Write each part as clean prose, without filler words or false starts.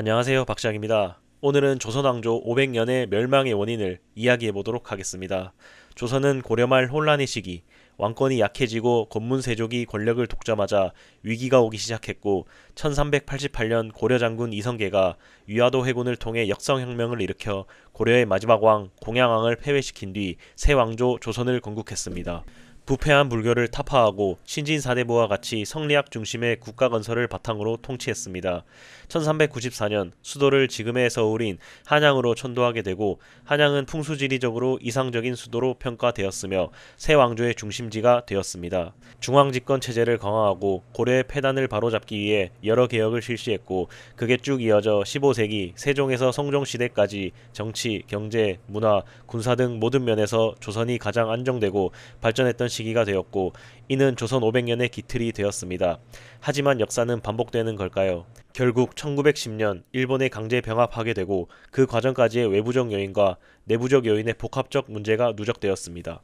안녕하세요, 박시학입니다. 오늘은 조선왕조 500년의 멸망의 원인을 이야기해 보도록 하겠습니다. 조선은 고려말 혼란의 시기, 왕권이 약해지고 권문세족이 권력을 독점하자 위기가 오기 시작했고 1388년 고려장군 이성계가 위화도 해군을 통해 역성혁명을 일으켜 고려의 마지막 왕 공양왕을 패배시킨 뒤 새 왕조 조선을 건국했습니다. 부패한 불교를 타파하고 신진사대부와 같이 성리학 중심의 국가 건설을 바탕으로 통치했습니다. 1394년 수도를 지금의 서울인 한양으로 천도하게 되고 한양은 풍수지리적으로 이상적인 수도로 평가되었으며 새 왕조의 중심지가 되었습니다. 중앙집권 체제를 강화하고 고려의 폐단을 바로잡기 위해 여러 개혁을 실시했고 그게 쭉 이어져 15세기 세종에서 성종시대까지 정치, 경제, 문화, 군사 등 모든 면에서 조선이 가장 안정되고 발전했던 시기가 되었고 이는 조선 500년의 기틀이 되었습니다. 하지만 역사는 반복되는 걸까요? 결국 1910년 일본에 강제 병합하게 되고 그 과정까지의 외부적 요인과 내부적 요인의 복합적 문제가 누적되었습니다.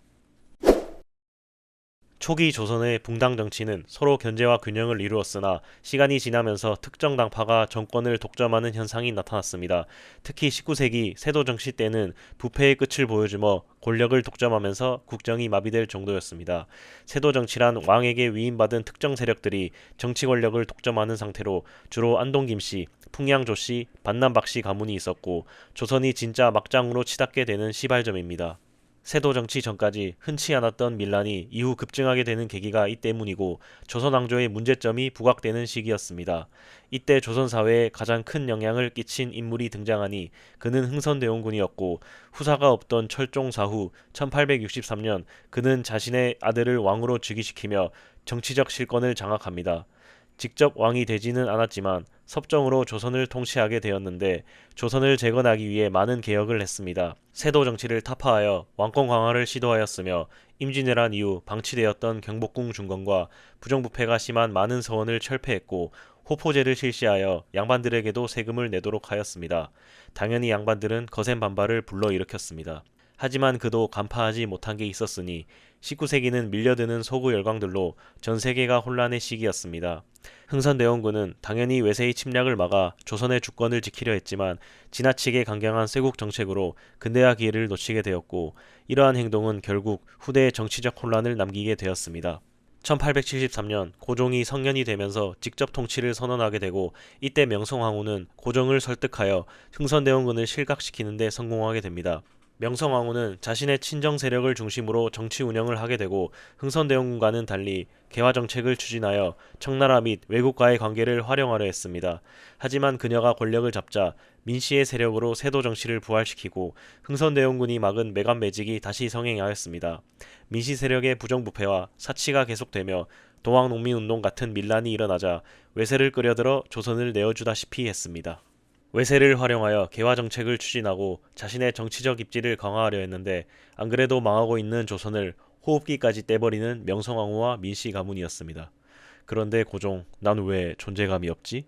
초기 조선의 붕당 정치는 서로 견제와 균형을 이루었으나 시간이 지나면서 특정 당파가 정권을 독점하는 현상이 나타났습니다. 특히 19세기 세도 정치 때는 부패의 끝을 보여주며 권력을 독점하면서 국정이 마비될 정도였습니다. 세도 정치란 왕에게 위임받은 특정 세력들이 정치 권력을 독점하는 상태로 주로 안동 김씨, 풍양 조씨, 반남 박씨 가문이 있었고 조선이 진짜 막장으로 치닫게 되는 시발점입니다. 세도 정치 전까지 흔치 않았던 밀란이 이후 급증하게 되는 계기가 이 때문이고 조선 왕조의 문제점이 부각되는 시기였습니다. 이때 조선 사회에 가장 큰 영향을 끼친 인물이 등장하니 그는 흥선대원군이었고 후사가 없던 철종 사후 1863년 그는 자신의 아들을 왕으로 즉위시키며 정치적 실권을 장악합니다. 직접 왕이 되지는 않았지만 섭정으로 조선을 통치하게 되었는데 조선을 재건하기 위해 많은 개혁을 했습니다. 세도 정치를 타파하여 왕권 강화를 시도하였으며 임진왜란 이후 방치되었던 경복궁 중건과 부정부패가 심한 많은 서원을 철폐했고 호포제를 실시하여 양반들에게도 세금을 내도록 하였습니다. 당연히 양반들은 거센 반발을 불러일으켰습니다. 하지만 그도 간파하지 못한 게 있었으니 19세기는 밀려드는 서구 열강들로 전 세계가 혼란의 시기였습니다. 흥선대원군은 당연히 외세의 침략을 막아 조선의 주권을 지키려 했지만 지나치게 강경한 쇄국 정책으로 근대화 기회를 놓치게 되었고 이러한 행동은 결국 후대의 정치적 혼란을 남기게 되었습니다. 1873년 고종이 성년이 되면서 직접 통치를 선언하게 되고 이때 명성황후는 고종을 설득하여 흥선대원군을 실각시키는 데 성공하게 됩니다. 명성황후는 자신의 친정 세력을 중심으로 정치 운영을 하게 되고 흥선대원군과는 달리 개화 정책을 추진하여 청나라 및 외국과의 관계를 활용하려 했습니다. 하지만 그녀가 권력을 잡자 민씨의 세력으로 세도 정치를 부활시키고 흥선대원군이 막은 매간매직이 다시 성행하였습니다. 민씨 세력의 부정부패와 사치가 계속되며 동학농민운동 같은 밀란이 일어나자 외세를 끌어들여 조선을 내어주다시피 했습니다. 외세를 활용하여 개화 정책을 추진하고 자신의 정치적 입지를 강화하려 했는데 안 그래도 망하고 있는 조선을 호흡기까지 떼버리는 명성황후와 민씨 가문이었습니다. 그런데 고종, 난 왜 존재감이 없지?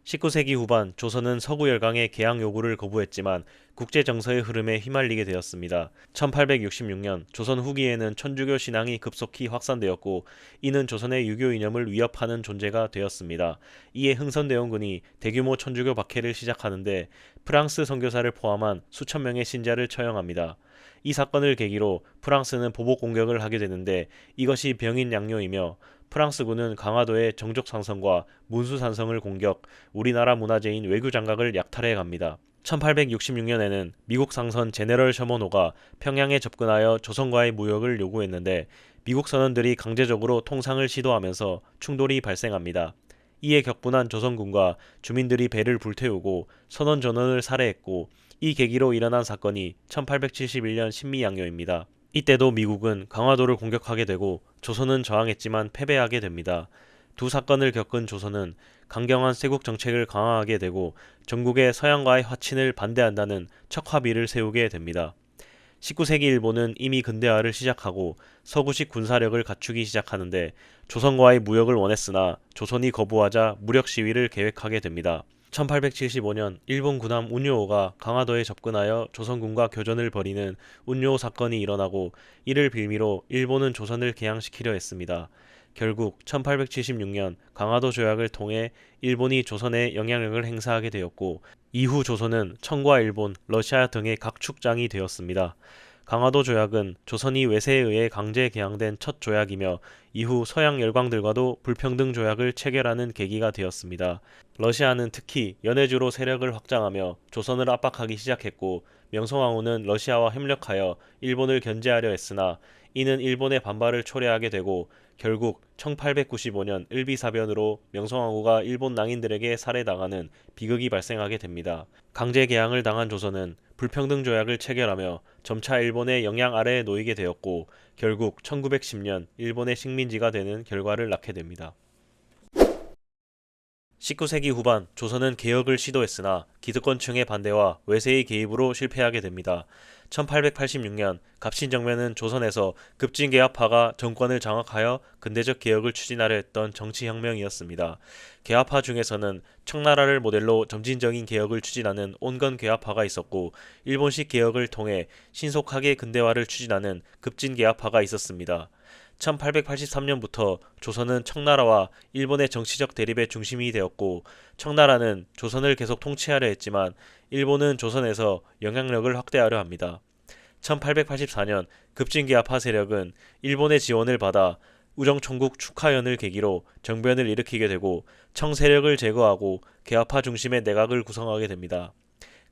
19세기 후반 조선은 서구 열강의 개항 요구를 거부했지만 국제 정서의 흐름에 휘말리게 되었습니다. 1866년 조선 후기에는 천주교 신앙이 급속히 확산되었고 이는 조선의 유교 이념을 위협하는 존재가 되었습니다. 이에 흥선대원군이 대규모 천주교 박해를 시작하는데 프랑스 선교사를 포함한 수천 명의 신자를 처형합니다. 이 사건을 계기로 프랑스는 보복 공격을 하게 되는데 이것이 병인 양요이며 프랑스군은 강화도의 정족 상성과 문수 산성을 공격, 우리나라 문화재인 외교 장각을 약탈해 갑니다. 1866년에는 미국 상선 제네럴 셔먼호가 평양에 접근하여 조선과의 무역을 요구했는데 미국 선원들이 강제적으로 통상을 시도하면서 충돌이 발생합니다. 이에 격분한 조선군과 주민들이 배를 불태우고 선원 전원을 살해했고 이 계기로 일어난 사건이 1871년 신미양요입니다. 이때도 미국은 강화도를 공격하게 되고 조선은 저항했지만 패배하게 됩니다. 두 사건을 겪은 조선은 강경한 쇄국 정책을 강화하게 되고 전국의 서양과의 화친을 반대한다는 척화비를 세우게 됩니다. 19세기 일본은 이미 근대화를 시작하고 서구식 군사력을 갖추기 시작하는데 조선과의 무역을 원했으나 조선이 거부하자 무력 시위를 계획하게 됩니다. 1875년 일본 군함 운요호가 강화도에 접근하여 조선군과 교전을 벌이는 운요 사건이 일어나고 이를 빌미로 일본은 조선을 개항시키려 했습니다. 결국 1876년 강화도 조약을 통해 일본이 조선에 영향력을 행사하게 되었고 이후 조선은 청과 일본, 러시아 등의 각축장이 되었습니다. 강화도 조약은 조선이 외세에 의해 강제 개항된 첫 조약이며 이후 서양 열강들과도 불평등 조약을 체결하는 계기가 되었습니다. 러시아는 특히 연해주로 세력을 확장하며 조선을 압박하기 시작했고 명성황후는 러시아와 협력하여 일본을 견제하려 했으나 이는 일본의 반발을 초래하게 되고 결국 1895년 을비사변으로 명성황후가 일본 낭인들에게 살해당하는 비극이 발생하게 됩니다. 강제 개항을 당한 조선은 불평등 조약을 체결하며 점차 일본의 영향 아래에 놓이게 되었고 결국 1910년 일본의 식민지가 되는 결과를 낳게 됩니다. 19세기 후반 조선은 개혁을 시도했으나 기득권층의 반대와 외세의 개입으로 실패하게 됩니다. 1886년 갑신정변은 조선에서 급진개합파가 정권을 장악하여 근대적 개혁을 추진하려 했던 정치혁명이었습니다. 개합파 중에서는 청나라를 모델로 점진적인 개혁을 추진하는 온건개합파가 있었고 일본식 개혁을 통해 신속하게 근대화를 추진하는 급진개합파가 있었습니다. 1883년부터 조선은 청나라와 일본의 정치적 대립의 중심이 되었고 청나라는 조선을 계속 통치하려 했지만 일본은 조선에서 영향력을 확대하려 합니다. 1884년 급진개합파 세력은 일본의 지원을 받아 우정총국 축하연을 계기로 정변을 일으키게 되고 청 세력을 제거하고 개합파 중심의 내각을 구성하게 됩니다.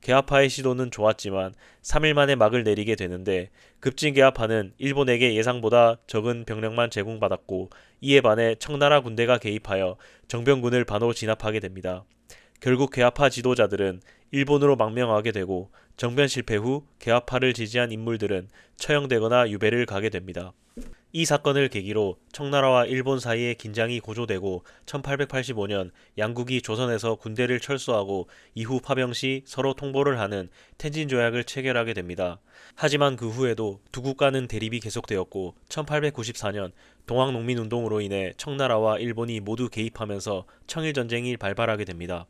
개합파의 시도는 좋았지만 3일 만에 막을 내리게 되는데 급진개합파는 일본에게 예상보다 적은 병력만 제공받았고 이에 반해 청나라 군대가 개입하여 정병군을 반호 진압하게 됩니다. 결국 개합파 지도자들은 일본으로 망명하게 되고 정변 실패 후 개합파를 지지한 인물들은 처형되거나 유배를 가게 됩니다. 이 사건을 계기로 청나라와 일본 사이의 긴장이 고조되고 1885년 양국이 조선에서 군대를 철수하고 이후 파병 시 서로 통보를 하는 텐진 조약을 체결하게 됩니다. 하지만 그 후에도 두 국가는 대립이 계속되었고 1894년 동학농민운동으로 인해 청나라와 일본이 모두 개입하면서 청일전쟁이 발발하게 됩니다.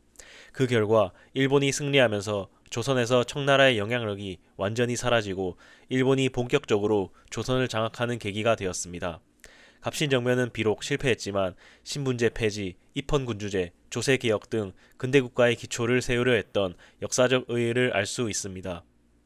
그 결과 일본이 승리하면서 조선에서 청나라의 영향력이 완전히 사라지고 일본이 본격적으로 조선을 장악하는 계기가 되었습니다. 갑신정변은 비록 실패했지만 신분제 폐지, 입헌군주제, 조세개혁 등 근대국가의 기초를 세우려 했던 역사적 의의를 알 수 있습니다.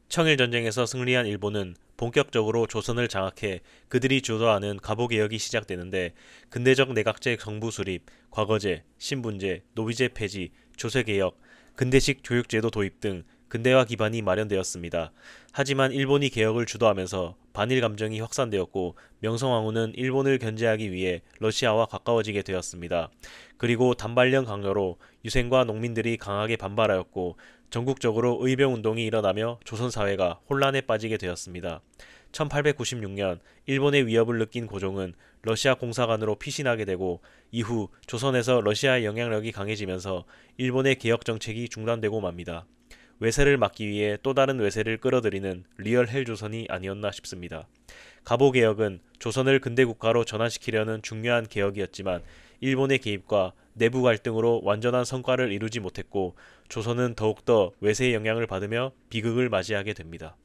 청일전쟁에서 승리한 일본은 본격적으로 조선을 장악해 그들이 주도하는 갑오개혁이 시작되는데 근대적 내각제 정부 수립, 과거제, 신분제, 노비제 폐지, 조세개혁, 근대식 교육제도 도입 등 근대화 기반이 마련되었습니다. 하지만 일본이 개혁을 주도하면서 반일 감정이 확산되었고 명성황후는 일본을 견제하기 위해 러시아와 가까워지게 되었습니다. 그리고 단발령 강요로 유생과 농민들이 강하게 반발하였고 전국적으로 의병운동이 일어나며 조선사회가 혼란에 빠지게 되었습니다. 1896년 일본의 위협을 느낀 고종은 러시아 공사관으로 피신하게 되고 이후 조선에서 러시아의 영향력이 강해지면서 일본의 개혁 정책이 중단되고 맙니다. 외세를 막기 위해 또 다른 외세를 끌어들이는 리얼 헬 조선이 아니었나 싶습니다. 갑오개혁은 조선을 근대국가로 전환시키려는 중요한 개혁이었지만 일본의 개입과 내부 갈등으로 완전한 성과를 이루지 못했고 조선은 더욱더 외세의 영향을 받으며 비극을 맞이하게 됩니다.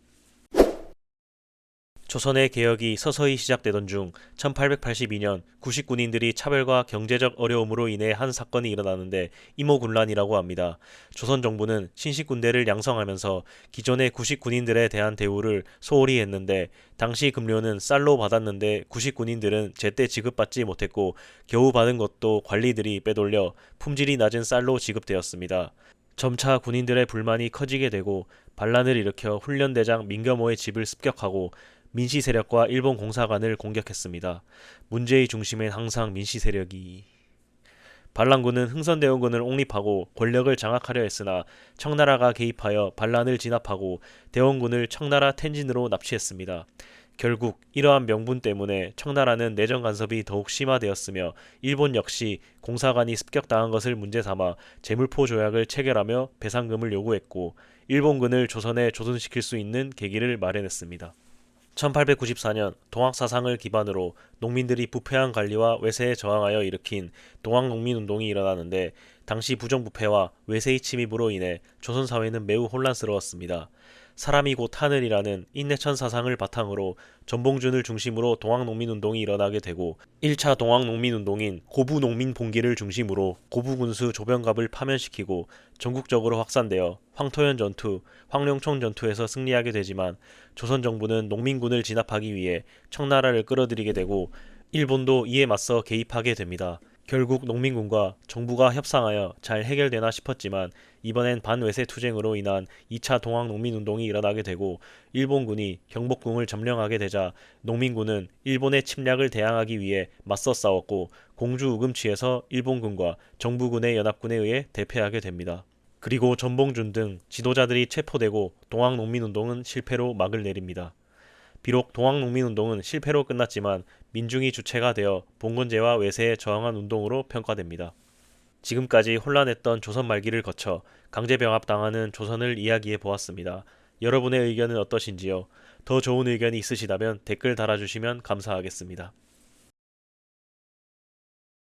조선의 개혁이 서서히 시작되던 중 1882년 구식군인들이 차별과 경제적 어려움으로 인해 한 사건이 일어나는데 이모군란이라고 합니다. 조선 정부는 신식군대를 양성하면서 기존의 구식군인들에 대한 대우를 소홀히 했는데 당시 급료는 쌀로 받았는데 구식군인들은 제때 지급받지 못했고 겨우 받은 것도 관리들이 빼돌려 품질이 낮은 쌀로 지급되었습니다. 점차 군인들의 불만이 커지게 되고 반란을 일으켜 훈련대장 민겨모의 집을 습격하고 민씨 세력과 일본 공사관을 공격했습니다. 문제의 중심엔 항상 민씨 세력이. 반란군은 흥선대원군을 옹립하고 권력을 장악하려 했으나 청나라가 개입하여 반란을 진압하고 대원군을 청나라 텐진으로 납치했습니다. 결국 이러한 명분 때문에 청나라는 내정 간섭이 더욱 심화되었으며 일본 역시 공사관이 습격당한 것을 문제삼아 제물포 조약을 체결하며 배상금을 요구했고 일본군을 조선에 조선시킬 수 있는 계기를 마련했습니다. 1894년 동학사상을 기반으로 농민들이 부패한 관리와 외세에 저항하여 일으킨 동학농민운동이 일어나는데 당시 부정부패와 외세의 침입으로 인해 조선 사회는 매우 혼란스러웠습니다. 사람이 곧 하늘이라는 인내천 사상을 바탕으로 전봉준을 중심으로 동학농민운동이 일어나게 되고 1차 동학농민운동인 고부농민봉기를 중심으로 고부군수 조병갑을 파면시키고 전국적으로 확산되어 황토현 전투, 황룡총 전투에서 승리하게 되지만 조선 정부는 농민군을 진압하기 위해 청나라를 끌어들이게 되고 일본도 이에 맞서 개입하게 됩니다. 결국 농민군과 정부가 협상하여 잘 해결되나 싶었지만 이번엔 반외세 투쟁으로 인한 2차 동학농민운동이 일어나게 되고 일본군이 경복궁을 점령하게 되자 농민군은 일본의 침략을 대항하기 위해 맞서 싸웠고 공주 우금치에서 일본군과 정부군의 연합군에 의해 대패하게 됩니다. 그리고 전봉준 등 지도자들이 체포되고 동학농민운동은 실패로 막을 내립니다. 비록 동학농민운동은 실패로 끝났지만 민중이 주체가 되어 봉건제와 외세에 저항한 운동으로 평가됩니다. 지금까지 혼란했던 조선 말기를 거쳐 강제병합당하는 조선을 이야기해 보았습니다. 여러분의 의견은 어떠신지요? 더 좋은 의견이 있으시다면 댓글 달아주시면 감사하겠습니다.